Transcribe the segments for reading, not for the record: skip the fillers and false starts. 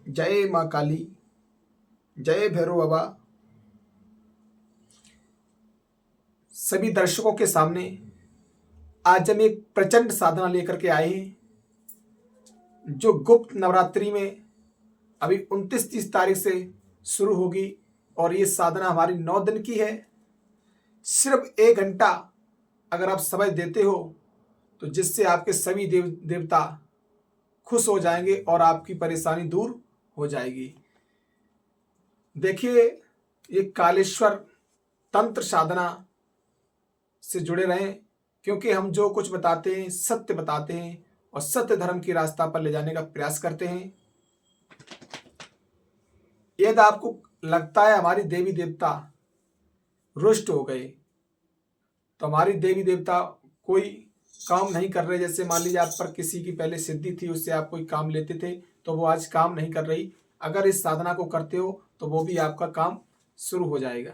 जय माँ काली, जय भैरव बाबा। सभी दर्शकों के सामने आज हम एक प्रचंड साधना लेकर के आए हैं, जो गुप्त नवरात्रि में अभी 29-30 तारीख से शुरू होगी और ये साधना हमारी 9 दिन की है। सिर्फ 1 घंटा अगर आप समय देते हो तो जिससे आपके सभी देवता खुश हो जाएंगे और आपकी परेशानी दूर हो जाएगी। देखिए, ये कालेश्वर तंत्र साधना से जुड़े रहें, क्योंकि हम जो कुछ बताते हैं सत्य बताते हैं और सत्य धर्म की रास्ता पर ले जाने का प्रयास करते हैं। यदि आपको लगता है हमारी देवी देवता रुष्ट हो गए, तो हमारी देवी देवता कोई काम नहीं कर रहे, जैसे मान लीजिए आप पर किसी की पहले सिद्धि थी, उससे आप कोई काम लेते थे तो वो आज काम नहीं कर रही, अगर इस साधना को करते हो तो वो भी आपका काम शुरू हो जाएगा।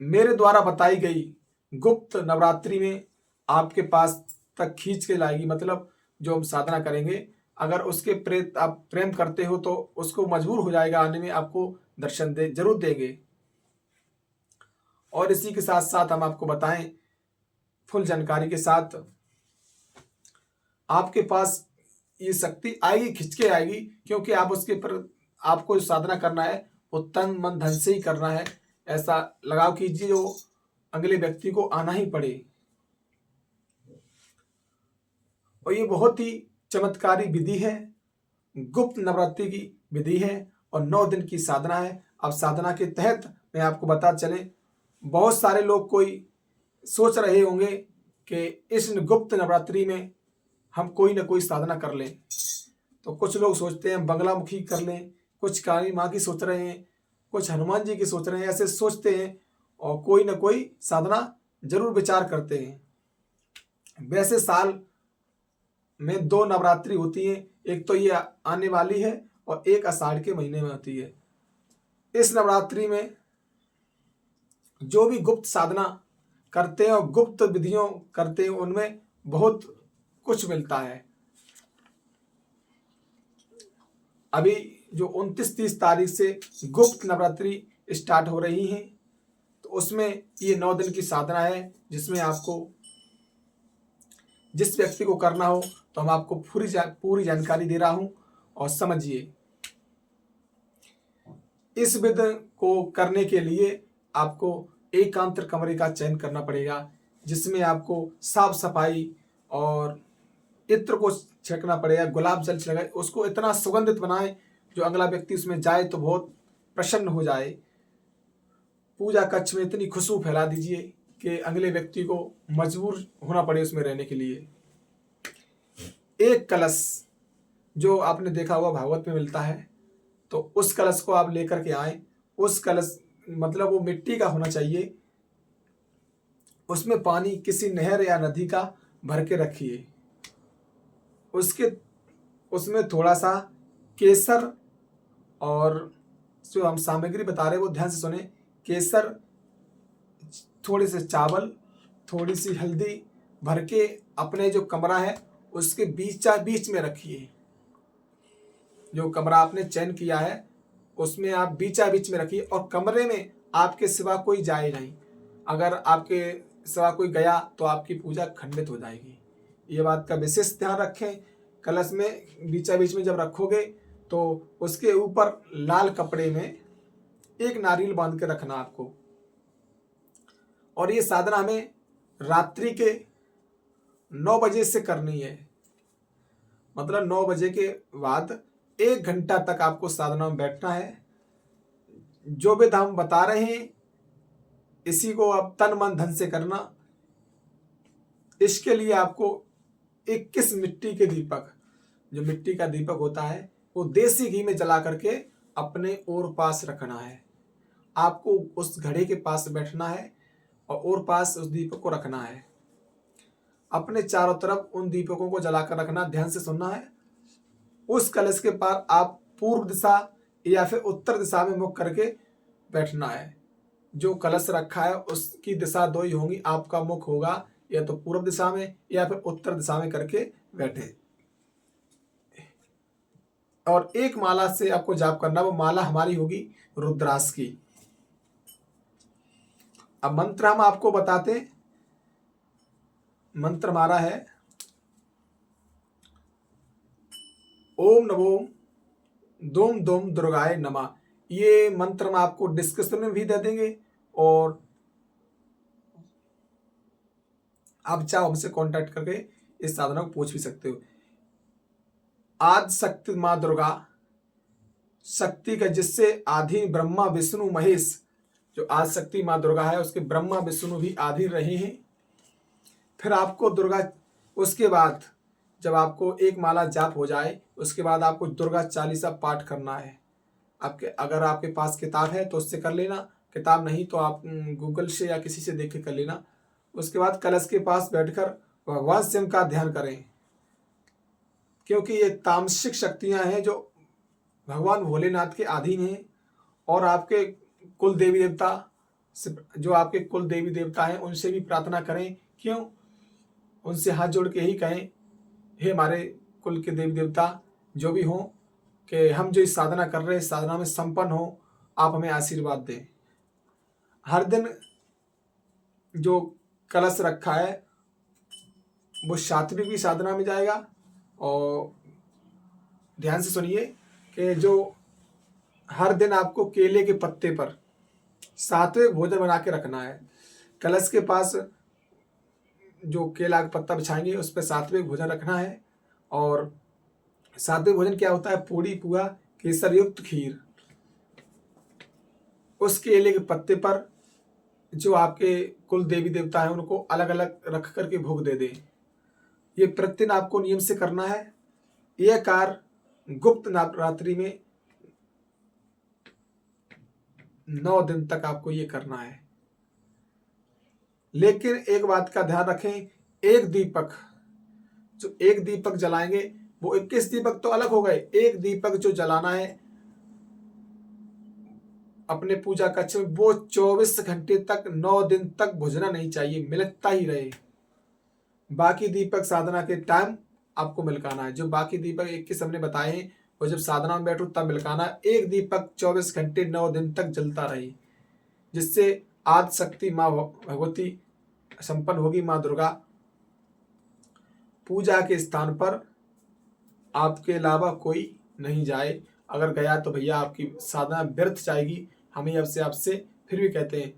मेरे द्वारा बताई गई गुप्त नवरात्रि में आपके पास तक खींच के लाएगी, मतलब जो हम साधना करेंगे अगर उसके प्रेत आप प्रेम करते हो तो उसको मजबूर हो जाएगा आने में, आपको दर्शन जरूर देंगे। और इसी के साथ साथ हम आपको बताएं फुल जानकारी के साथ, आपके पास ये शक्ति आएगी, खिंच के आएगी, क्योंकि आप उसके पर आपको जो साधना करना है वो तन मन धन से ही करना है। ऐसा लगाव कीजिए जो अगले व्यक्ति को आना ही पड़े। और ये बहुत ही चमत्कारी विधि है, गुप्त नवरात्रि की विधि है और 9 दिन की साधना है। अब साधना के तहत मैं आपको बता चले, बहुत सारे लोग कोई सोच रहे होंगे कि इस गुप्त नवरात्रि में हम कोई ना कोई साधना कर लें। तो कुछ लोग सोचते हैं बंगलामुखी कर लें, कुछ काली माँ की सोच रहे हैं, कुछ हनुमान जी की सोच रहे हैं, ऐसे सोचते हैं और कोई ना कोई साधना जरूर विचार करते हैं। वैसे साल में 2 नवरात्रि होती हैं, एक तो ये आने वाली है और एक आषाढ़ के महीने में होती है। इस नवरात्रि में जो भी गुप्त साधना करते हैं और गुप्त विधियों करते हैं उनमें बहुत कुछ मिलता है। अभी जो 29-30 तारीख से गुप्त नवरात्रि स्टार्ट हो रही है, तो उसमें ये 9 दिन की साधना है, जिसमें आपको जिस व्यक्ति को करना हो तो हम आपको पूरी जानकारी दे रहा हूं और समझिए। इस विधि को करने के लिए आपको एकांत कमरे का चयन करना पड़ेगा, जिसमें आपको साफ सफाई और इत्र को छिड़कना पड़ेगा, गुलाब जल लगाए, उसको इतना सुगंधित बनाए जो अगला व्यक्ति उसमें जाए तो बहुत प्रसन्न हो जाए। पूजा कक्ष में इतनी खुशबू फैला दीजिए कि अगले व्यक्ति को मजबूर होना पड़े उसमें रहने के लिए। एक कलश जो आपने देखा होगा भागवत में मिलता है, तो उस कलश को आप लेकर के आए। उस कलश मतलब वो मिट्टी का होना चाहिए, उसमें पानी किसी नहर या नदी का भर के रखिए। उसमें थोड़ा सा केसर और जो हम सामग्री बता रहे हैं वो ध्यान से सुने। केसर, थोड़े से चावल, थोड़ी सी हल्दी भर के अपने जो कमरा है उसके बीच में रखिए। जो कमरा आपने चयन किया है उसमें आप बीच में रखिए और कमरे में आपके सिवा कोई जाए नहीं। अगर आपके सिवा कोई गया तो आपकी पूजा खंडित हो जाएगी, ये बात का विशेष ध्यान रखें। कलश में बीच में जब रखोगे तो उसके ऊपर लाल कपड़े में एक नारियल बांध के रखना आपको। और ये साधना हमें रात्रि के 9 बजे से करनी है, मतलब 9 बजे के बाद 1 घंटा तक आपको साधना में बैठना है। जो विधि हम बता रहे हैं इसी को आप तन मन धन से करना। इसके लिए आपको 21 मिट्टी के दीपक, जो मिट्टी का दीपक होता है वो देसी घी में जला करके अपने ओर पास रखना है। आपको उस घड़े के पास बैठना है और ओर पास उस दीपक को रखना है। अपने चारों तरफ उन दीपकों को जलाकर रखना, ध्यान से सुनना है। उस कलश के पार आप पूर्व दिशा या फिर उत्तर दिशा में मुख करके बैठना है। जो कलश रखा है उसकी दिशा 2 ही होंगी, आपका मुख होगा या तो पूर्व दिशा में या फिर उत्तर दिशा में करके बैठे। और एक माला से आपको जाप करना, वो माला हमारी होगी रुद्राक्ष की। अब मंत्र हम आपको बताते, मंत्र हमारा है ओम नमो दोम दोम दुर्गाय नमः। ये मंत्र हम आपको डिस्क्रिप्शन में भी दे देंगे और आप चाहो हमसे कांटेक्ट करके इस साधना को पूछ भी सकते हो। आदि शक्ति माँ दुर्गा, शक्ति का जिससे आधि ब्रह्मा विष्णु महेश, जो आदि शक्ति माँ दुर्गा है उसके ब्रह्मा विष्णु भी आधीन रहे हैं। फिर आपको दुर्गा, उसके बाद जब आपको एक माला जाप हो जाए उसके बाद आपको दुर्गा चालीसा पाठ करना है। आपके अगर आपके पास किताब है तो उससे कर लेना, किताब नहीं तो आप गूगल से या किसी से देख के कर लेना। उसके बाद कलश के पास बैठकर भगवान शिव का ध्यान करें, क्योंकि ये तामसिक शक्तियां हैं जो भगवान भोलेनाथ के अधीन हैं। और आपके कुल देवी देवता से, जो आपके कुल देवी देवता हैं उनसे भी प्रार्थना करें। क्यों? उनसे हाथ जोड़ के यही कहें, हे हमारे कुल के देवी देवता जो भी हों, कि हम जो इस साधना कर रहे हैं, इस साधना में संपन्न हो, आप हमें आशीर्वाद दें। हर दिन जो कलश रखा है वो सात्विक की साधना में जाएगा। और ध्यान से सुनिए कि जो हर दिन आपको केले के पत्ते पर सात्विक भोजन बना के रखना है। कलश के पास जो केला का पत्ता बिछाएंगे उस पर सात्विक भोजन रखना है। और सात्विक भोजन क्या होता है? पूड़ी, पुआ, केसर युक्त खीर। उस केले के पत्ते पर जो आपके कुल देवी देवता हैं उनको अलग अलग रख करके भोग दे दें। ये प्रतिदिन आपको नियम से करना है। यह कार्य गुप्त नवरात्रि में 9 दिन तक आपको ये करना है। लेकिन एक बात का ध्यान रखें, एक दीपक जलाएंगे, वो 21 दीपक तो अलग हो गए। एक दीपक जो जलाना है अपने पूजा कक्ष में, वो 24 घंटे तक 9 दिन तक बुझना नहीं चाहिए, मिलकता ही रहे। बाकी दीपक साधना के टाइम आपको मिलकाना है। जो बाकी दीपक 21 हमने बताए हैं वो जब साधना में बैठो तब मिलकाना है। एक दीपक 24 घंटे 9 दिन तक जलता रहे, जिससे आदि शक्ति माँ भगवती संपन्न होगी। माँ दुर्गा पूजा के स्थान पर आपके अलावा कोई नहीं जाए। अगर गया तो भैया आपकी साधना व्यर्थ जाएगी, हम ये आपसे फिर भी कहते हैं।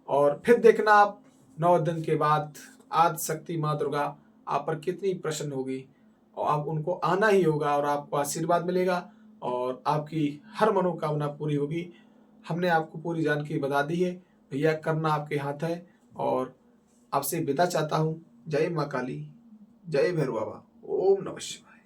और फिर देखना आप 9 दिन के बाद आदि शक्ति माँ दुर्गा आप पर कितनी प्रसन्न होगी, और आप उनको आना ही होगा और आपको आशीर्वाद मिलेगा और आपकी हर मनोकामना पूरी होगी। हमने आपको पूरी जानकारी बता दी है भैया, करना आपके हाथ है। और आपसे विदा चाहता हूँ। जय माँ काली, जय भैरव बाबा, ओम नमः शिवाय।